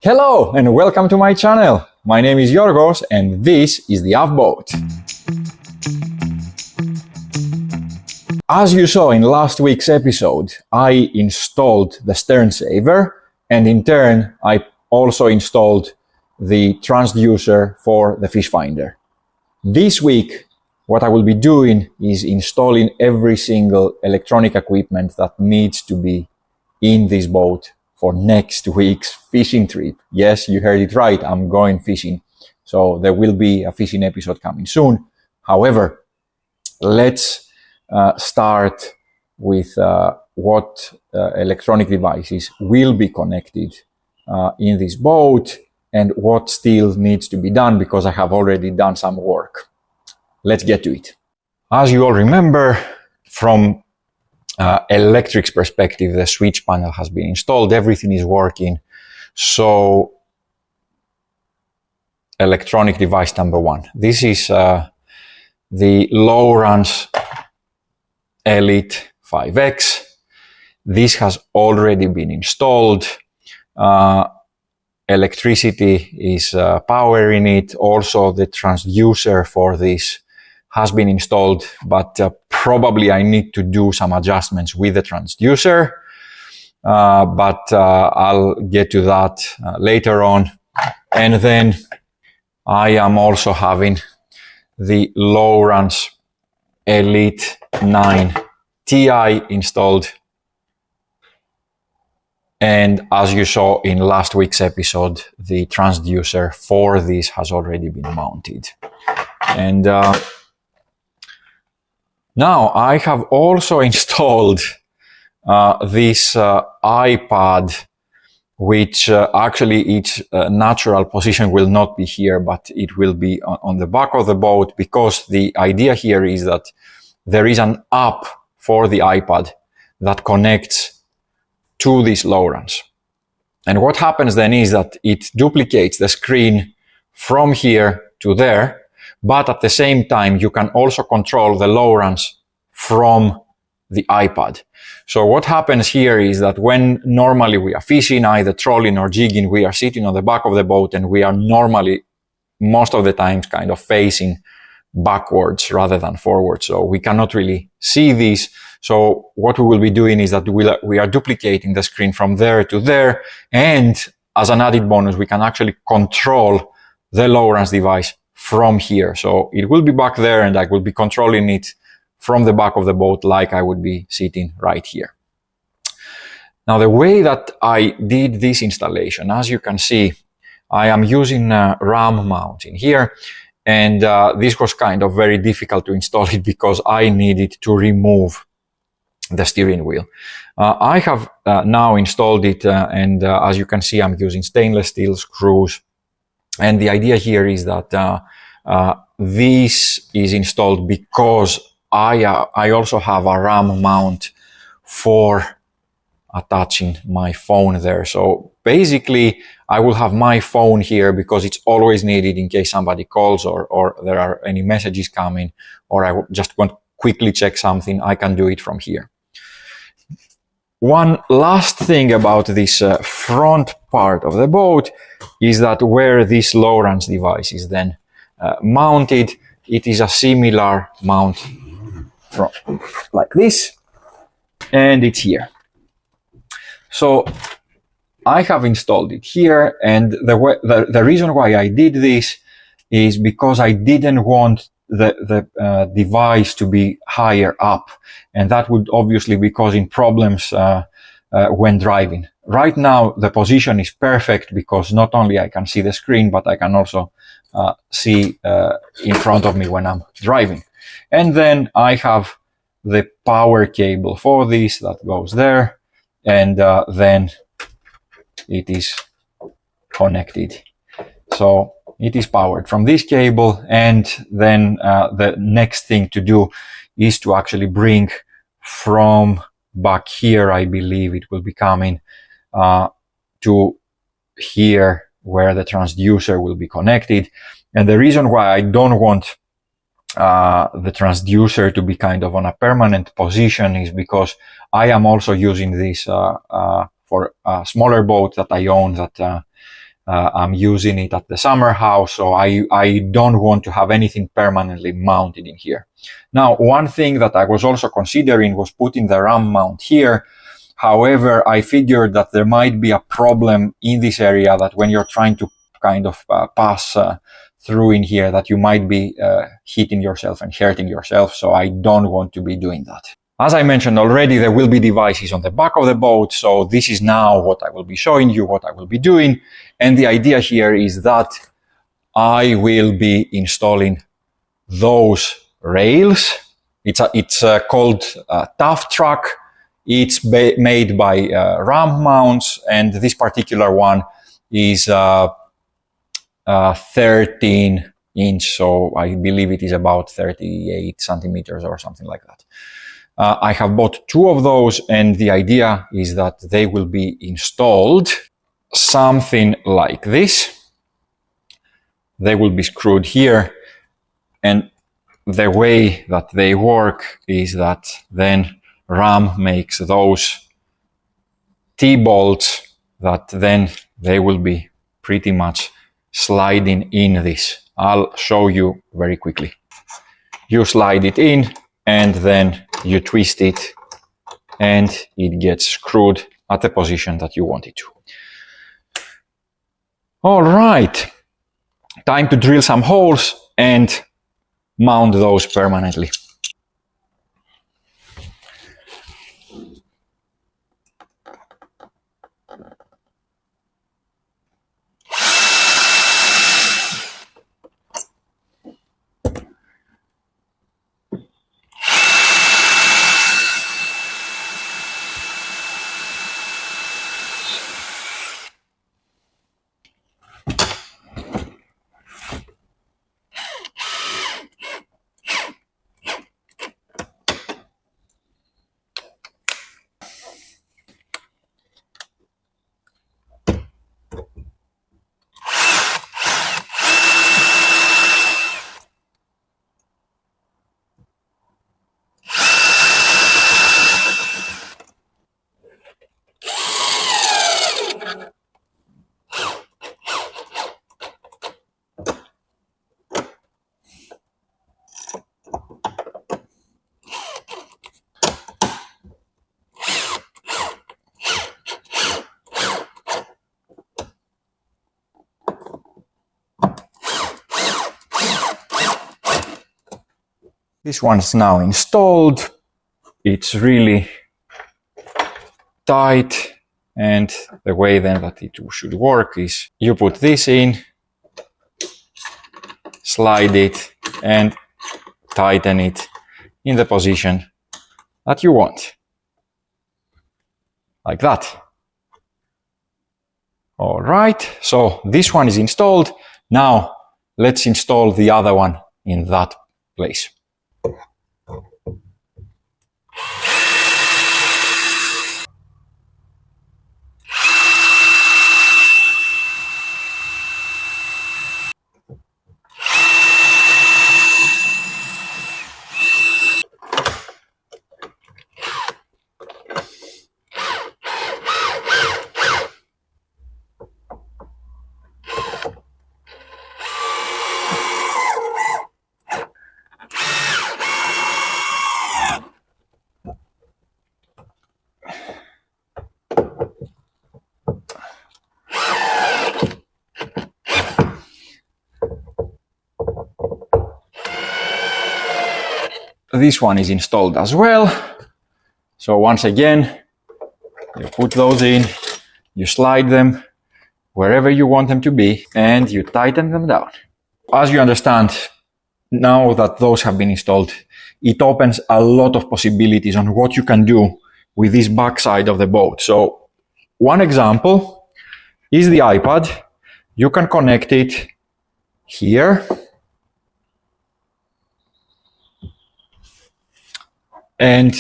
Hello and welcome to my channel. My name is Yorgos and this is the Boat. As you saw in last week's episode, I installed the stern saver and in turn I also installed the transducer for the fish finder. This week what I will be doing is installing every single electronic equipment that needs to be in this boat for next week's fishing trip. Yes, you heard it right, I'm going fishing. So there will be a fishing episode coming soon. However, let's start with what electronic devices will be connected in this boat and what still needs to be done, because I have already done some work. Let's get to it. As you all remember, from electric's perspective, the switch panel has been installed, everything is working. So electronic device number one. This is the Lowrance Elite 5X. This has already been installed. Electricity is powering it. Also, the transducer for this has been installed, but probably I need to do some adjustments with the transducer. But I'll get to that later on. And then I am also having the Lowrance Elite 9 Ti installed. And as you saw in last week's episode, the transducer for this has already been mounted. And now I have also installed this iPad, which actually its natural position will not be here, but it will be on the back of the boat, because the idea here is that there is an app for the iPad that connects to this Lowrance. And what happens then is that it duplicates the screen from here to there, but at the same time you can also control the Lowrance from the iPad. So what happens here is that when normally we are fishing, either trolling or jigging, we are sitting on the back of the boat and we are normally, most of the times, kind of facing backwards rather than forwards. So we cannot really see this. So what we will be doing is that we are duplicating the screen from there to there. And as an added bonus, we can actually control the Lowrance device from here. So it will be back there and I will be controlling it from the back of the boat like I would be sitting right here. Now, the way that I did this installation, as you can see, I am using a RAM mount in here. And this was kind of very difficult to install it because I needed to remove the steering wheel. I have now installed it and as you can see, I'm using stainless steel screws. And the idea here is that this is installed because I also have a RAM mount for attaching my phone there. So basically, I will have my phone here because it's always needed in case somebody calls or there are any messages coming, or I just want to quickly check something. I can do it from here. One last thing about this front part of the boat is that where this Lowrance device is then mounted, it is a similar mount from like this, and it's here. So I have installed it here, and the reason why I did this is because I didn't want the device to be higher up, and that would obviously be causing problems when driving. Right now the position is perfect because not only I can see the screen, but I can also see in front of me when I'm driving. And then I have the power cable for this that goes there, and then it is connected. So it is powered from this cable, and then the next thing to do is to actually bring from back here, I believe it will be coming to here where the transducer will be connected. And the reason why I don't want the transducer to be kind of on a permanent position is because I am also using this for a smaller boat that I own that I'm using it at the summer house, so I don't want to have anything permanently mounted in here. Now, one thing that I was also considering was putting the RAM mount here. However, I figured that there might be a problem in this area, that when you're trying to kind of pass through in here, that you might be hitting yourself and hurting yourself, so I don't want to be doing that. As I mentioned already, there will be devices on the back of the boat, so this is now what I will be showing you, what I will be doing. And the idea here is that I will be installing those rails. It's called Tough Truck. It's made by ramp mounts, and this particular one is 13 inch, so I believe it is about 38 centimeters or something like that. I have bought 2 of those, and the idea is that they will be installed something like this. They will be screwed here, and the way that they work is that then RAM makes those T-bolts that then they will be pretty much sliding in this. I'll show you very quickly. You slide it in, and then you twist it, and it gets screwed at the position that you want it to. All right, time to drill some holes and mount those permanently. This one's now installed. It's really tight, and the way then that it should work is you put this in, slide it, and tighten it in the position that you want. Like that. All right, so this one is installed. Now let's install the other one in that place. This one is installed as well. So once again, you put those in, you slide them wherever you want them to be, and you tighten them down. As you understand, now that those have been installed, it opens a lot of possibilities on what you can do with this back side of the boat. So one example is the iPad. You can connect it here. And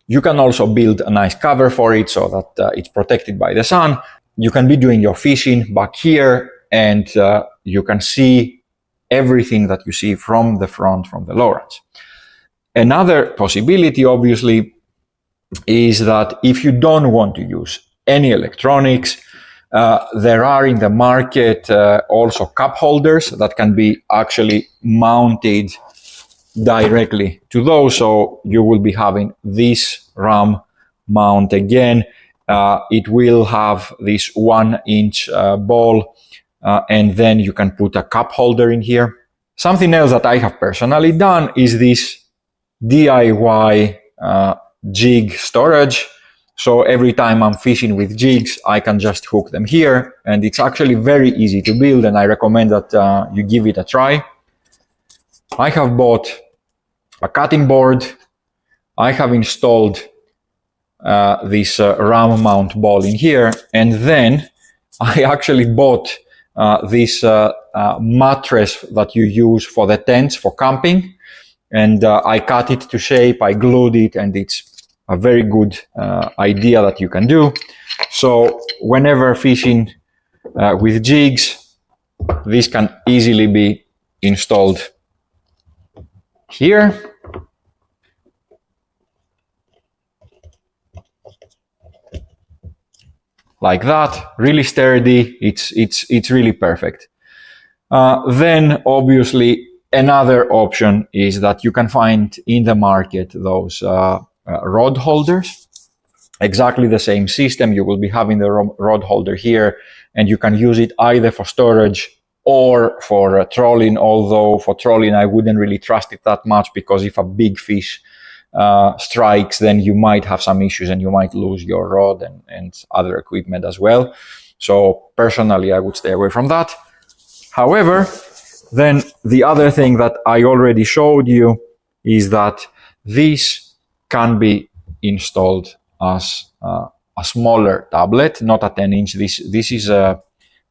you can also build a nice cover for it so that it's protected by the sun. You can be doing your fishing back here, and you can see everything that you see from the front, from the Lowrance. Another possibility, obviously, is that if you don't want to use any electronics, There are in the market also cup holders that can be actually mounted directly to those. So you will be having this RAM mount again. It will have this 1-inch ball, and then you can put a cup holder in here. Something else that I have personally done is this DIY jig storage. So every time I'm fishing with jigs, I can just hook them here, and it's actually very easy to build, and I recommend that you give it a try. I have bought a cutting board. I have installed this ram mount ball in here, and then I actually bought this mattress that you use for the tents for camping, and I cut it to shape, I glued it, and it's a very good idea that you can do. So whenever fishing with jigs, this can easily be installed here. Like that, really sturdy. It's really perfect. Then obviously another option is that you can find in the market those rod holders. Exactly the same system. You will be having the rod holder here, and you can use it either for storage or for trolling. Although for trolling, I wouldn't really trust it that much, because if a big fish strikes, then you might have some issues and you might lose your rod and other equipment as well. So personally, I would stay away from that. However, then the other thing that I already showed you is that this can be installed as a smaller tablet, not a 10-inch. This is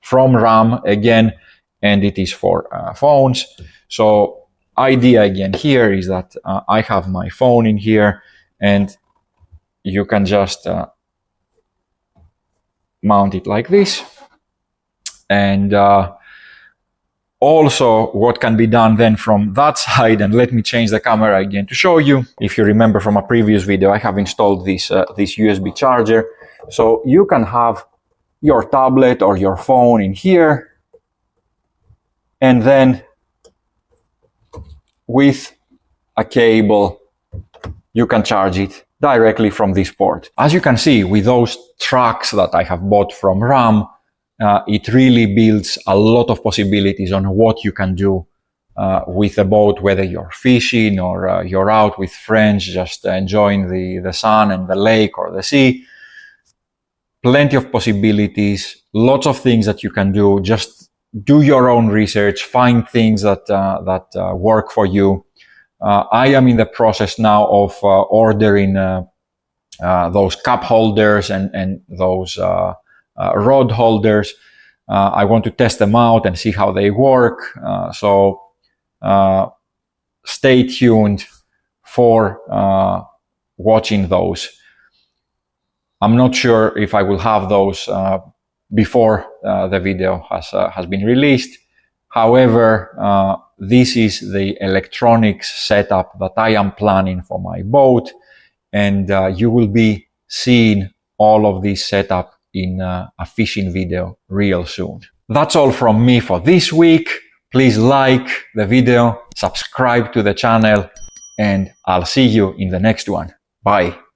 from RAM again, and it is for phones. So idea again here is that I have my phone in here, and you can just mount it like this. And also what can be done then from that side, and let me change the camera again to show you. If you remember from a previous video, I have installed this USB charger. So you can have your tablet or your phone in here, and then with a cable, you can charge it directly from this port. As you can see, with those tracks that I have bought from RAM, it really builds a lot of possibilities on what you can do with a boat, whether you're fishing or you're out with friends, just enjoying the sun and the lake or the sea. Plenty of possibilities, lots of things that you can do. Just do your own research, find things that work for you. I am in the process now of ordering those cup holders and those rod holders. I want to test them out and see how they work. So stay tuned for watching those. I'm not sure if I will have those before the video has been released. However, this is the electronics setup that I am planning for my boat, and you will be seeing all of this setup in a fishing video real soon. That's all from me for this week. Please like the video, subscribe to the channel, and I'll see you in the next one. Bye.